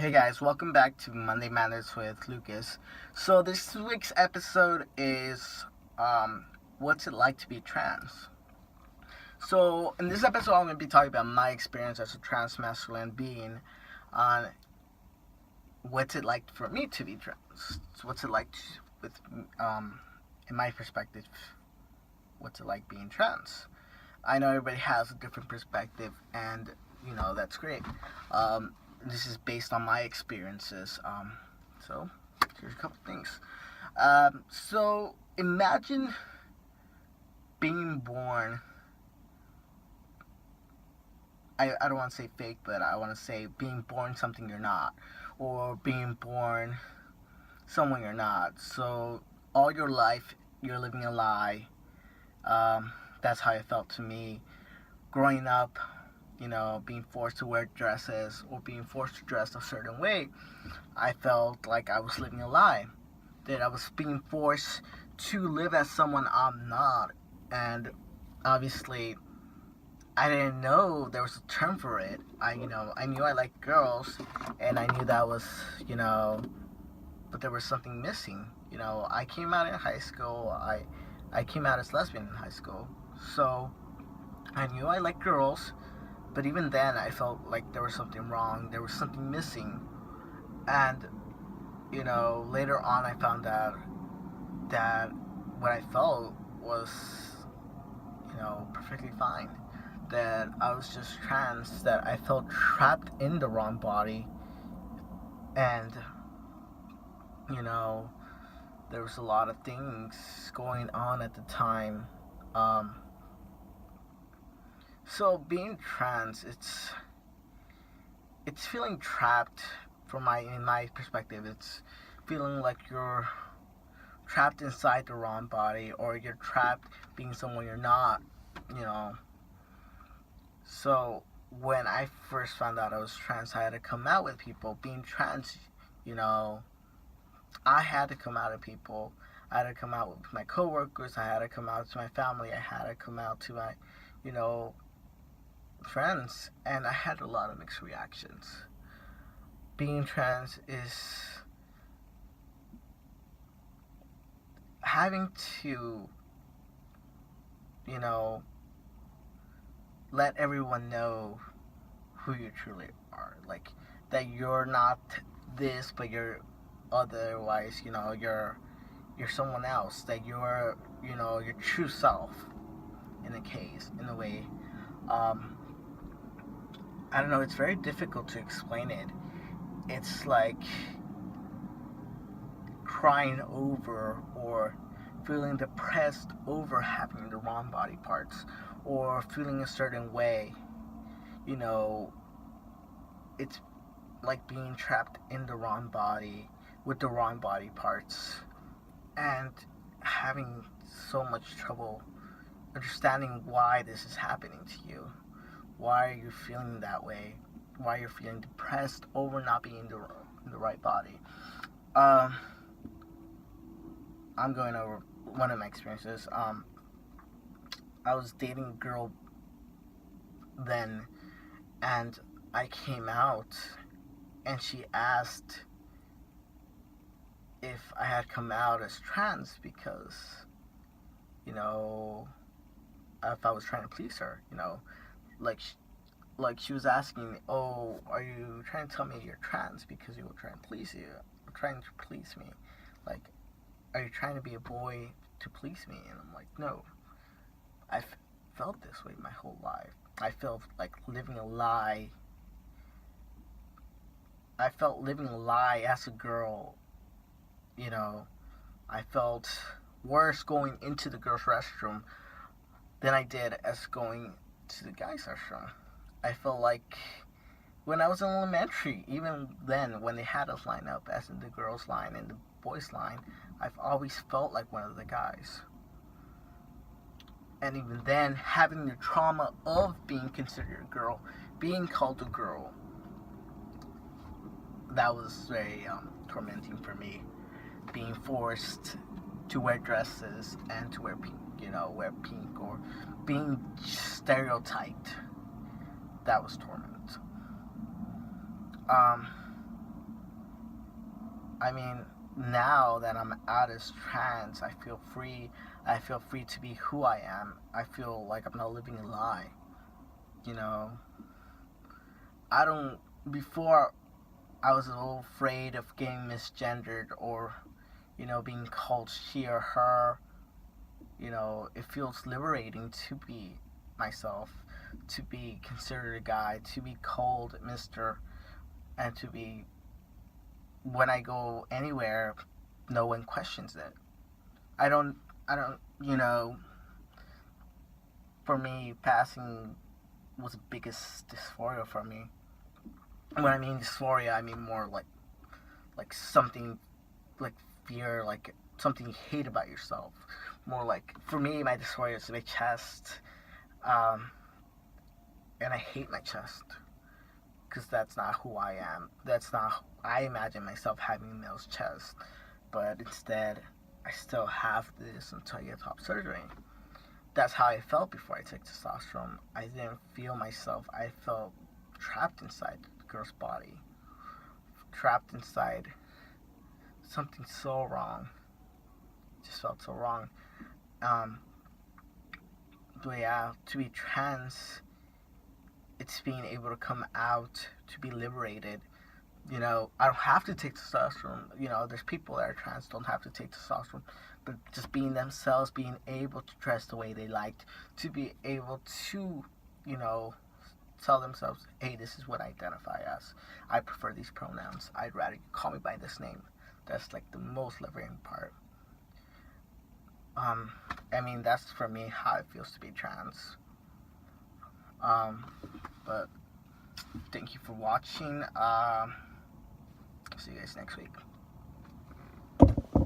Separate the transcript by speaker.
Speaker 1: Hey guys, welcome back to Monday Matters with Lucas. So this week's episode is what's it like to be trans? So in this episode I'm going to be talking about my experience as a trans masculine being on what's it like for me to be trans. So what's it like with in my perspective, what's it like being trans? I know everybody has a different perspective, and that's great. This is based on my experiences. So here's a couple things. So imagine being born. I don't want to say fake, but I want to say being born something you're not, or being born someone you're not. So all your life you're living a lie. That's how it felt to me growing up, being forced to wear dresses or being forced to dress a certain way. I felt like I was living a lie, that I was being forced to live as someone I'm not. And obviously, I didn't know there was a term for it. I knew I liked girls, and I knew that was, but there was something missing. I came out in high school. I came out as lesbian in high school, so I knew I liked girls, but even then I felt like there was something wrong. There was something missing, and later on I found out that what I felt was, perfectly fine. That I was just trans. That I felt trapped in the wrong body, and you know there was a lot of things going on at the time. Um, so being trans, it's feeling trapped. In my perspective, it's feeling like you're trapped inside the wrong body, or you're trapped being someone you're not. You know. So when I first found out I was trans, I had to come out with people. Being trans, you know, I had to come out to people. I had to come out with my coworkers. I had to come out to my family. I had to come out to my, you know, friends. And I had a lot of mixed reactions. Being trans is having to, you know, let everyone know who you truly are. Like, that you're not this, but you're otherwise, you're someone else. That you're, your true self, in a way. Um, I don't know, it's very difficult to explain it. It's like crying over or feeling depressed over having the wrong body parts, or feeling a certain way. You know, it's like being trapped in the wrong body with the wrong body parts, and having so much trouble understanding why this is happening to you. Why are you feeling that way? Why you're feeling depressed over not being in the right body. Um, I'm going over one of my experiences. I was dating a girl then, and I came out, and she asked if I had come out as trans because, if I was trying to please her, like she was asking me, "Oh, are you trying to tell me you're trans because you were trying to please you, or trying to please me? Like, are you trying to be a boy to please me?" And I'm like, "No, I've felt this way my whole life. I felt like living a lie. I felt living a lie as a girl, you know. I felt worse going into the girls' restroom than I did as going to the guys' restroom. I felt like when I was in elementary, even then, when they had us line up, as in the girls' line and the boys' line, I've always felt like one of the guys. And even then, having the trauma of being considered a girl, being called a girl, that was very tormenting for me. Being forced to wear dresses and to wear pink, wear pink, or being stereotyped, that was torment. Um, I mean, now that I'm out as trans, I feel free. I feel free to be who I am. I feel like I'm not living a lie. You know, I don't. Before, I was a little afraid of getting misgendered or, being called she or her. It feels liberating to be myself, to be considered a guy, to be called Mr., and to be, when I go anywhere, no one questions it. I don't, I don't, for me, passing was the biggest dysphoria for me. When I mean dysphoria, I mean more like something, like fear, like something you hate about yourself. More like, for me, my dysphoria is my chest, um, and I hate my chest because that's not who I am. That's not. I imagine myself having a male's chest, but instead, I still have this until I get top surgery. That's how I felt before I took testosterone. I didn't feel myself. I felt trapped inside the girl's body, trapped inside something so wrong. It just felt so wrong. Um, but yeah, to be trans, it's being able to come out, to be liberated. I don't have to take testosterone. There's people that are trans don't have to take testosterone, but just being themselves, being able to dress the way they liked, to be able to, you know, tell themselves, hey, this is what I identify as. I prefer these pronouns. I'd rather you call me by this name. That's like the most liberating part. Um, I mean, that's for me how it feels to be trans. Um, but thank you for watching. See you guys next week.